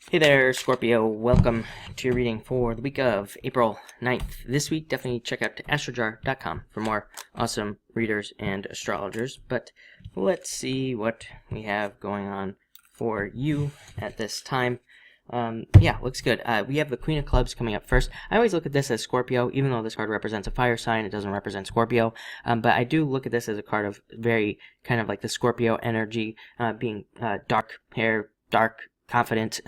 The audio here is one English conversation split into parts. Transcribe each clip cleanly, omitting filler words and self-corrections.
Hey there, Scorpio. Welcome to your reading for the week of April 9th. This week, definitely check out astrojar.com for more awesome readers and astrologers. But let's see what we have going on for you at this time. Yeah, looks good. We have the Queen of Clubs coming up first. I always look at this as Scorpio, even though this card represents a fire sign, it doesn't represent Scorpio. But I do look at this as a card of very kind of like the Scorpio energy, being dark hair, dark, confident,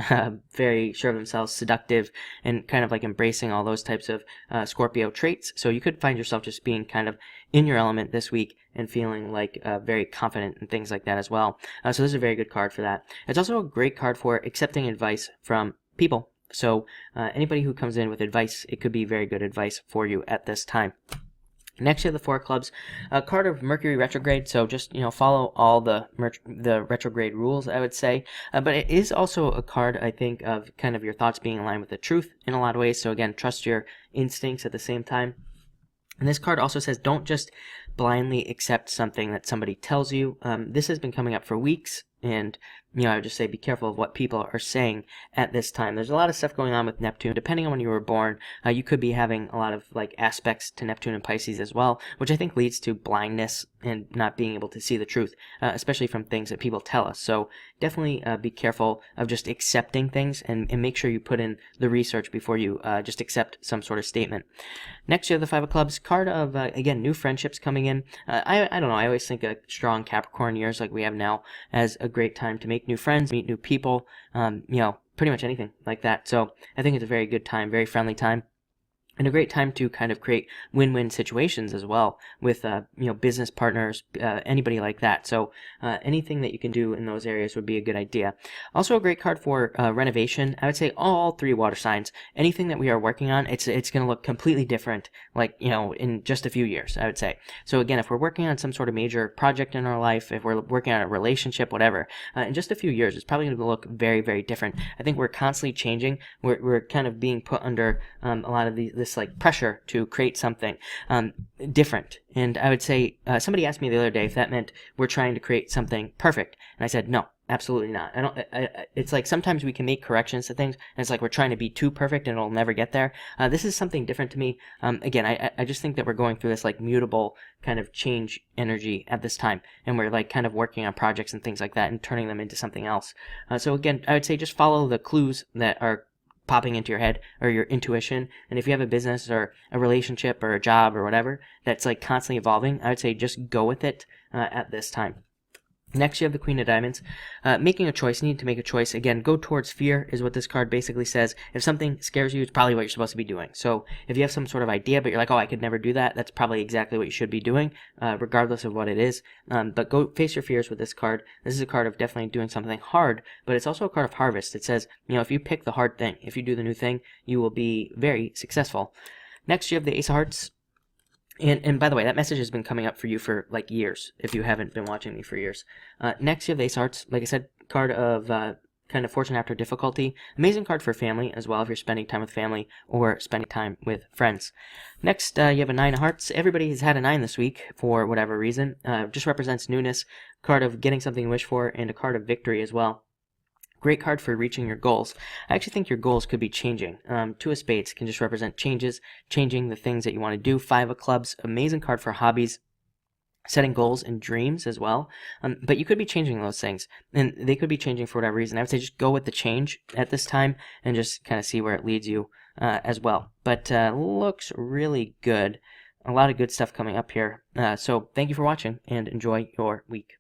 very sure of themselves, seductive, and kind of like embracing all those types of Scorpio traits. So you could find yourself just being kind of in your element this week and feeling like very confident and things like that as well. So this is a very good card for that. It's also a great card for accepting advice from people. So anybody who comes in with advice, it could be very good advice for you at this time. Next, you have the Four of Clubs, a card of Mercury retrograde, so just, follow all the retrograde rules, I would say. But it is also a card, I think, of kind of your thoughts being in line with the truth in a lot of ways. So again, trust your instincts at the same time. And this card also says don't just blindly accept something that somebody tells you. This has been coming up for weeks, and I would just say be careful of what people are saying at this time. There's a lot of stuff going on with Neptune. Depending on when you were born, you could be having a lot of like aspects to Neptune and Pisces as well, which I think leads to blindness and not being able to see the truth, especially from things that people tell us. So definitely be careful of just accepting things and make sure you put in the research before you just accept some sort of statement. Next, you have the Five of Clubs, card of, again, new friendships coming in. I don't know, I always think a strong Capricorn years like we have now as a great time to make new friends, meet new people, pretty much anything like that. So I think it's a very good time, very friendly time. And a great time to kind of create win-win situations as well with, business partners, anybody like that. So anything that you can do in those areas would be a good idea. Also a great card for renovation. I would say all three water signs, anything that we are working on, it's going to look completely different, like, in just a few years, I would say. So again, if we're working on some sort of major project in our life, if we're working on a relationship, whatever, in just a few years, it's probably going to look very, very different. I think we're constantly changing. We're kind of being put under a lot of this like pressure to create something different. And I would say somebody asked me the other day if that meant we're trying to create something perfect, and I said no, absolutely not. It's like sometimes we can make corrections to things, and it's like we're trying to be too perfect and it'll never get there. This is something different to me. Again, I just think that we're going through this like mutable kind of change energy at this time, and we're like kind of working on projects and things like that and turning them into something else. So again, I would say just follow the clues that are popping into your head or your intuition. And if you have a business or a relationship or a job or whatever that's like constantly evolving, I would say just go with it at this time. Next, you have the Queen of Diamonds. Making a choice. You need to make a choice. Again, go towards fear is what this card basically says. If something scares you, it's probably what you're supposed to be doing. So if you have some sort of idea, but you're like, oh, I could never do that, that's probably exactly what you should be doing, regardless of what it is. But go face your fears with this card. This is a card of definitely doing something hard, but it's also a card of harvest. It says, if you pick the hard thing, if you do the new thing, you will be very successful. Next, you have the Ace of Hearts. And by the way, that message has been coming up for you for like years, if you haven't been watching me for years. Next, you have the Ace of Hearts. Like I said, card of kind of fortune after difficulty. Amazing card for family as well, if you're spending time with family or spending time with friends. Next, you have a Nine of Hearts. Everybody has had a 9 this week for whatever reason. Just represents newness, card of getting something you wish for, and a card of victory as well. Great card for reaching your goals. I actually think your goals could be changing. Two of Spades can just represent changes, changing the things that you want to do. Five of Clubs, amazing card for hobbies, setting goals and dreams as well. But you could be changing those things, and they could be changing for whatever reason. I would say just go with the change at this time and just kind of see where it leads you as well. But looks really good. A lot of good stuff coming up here. So thank you for watching, and enjoy your week.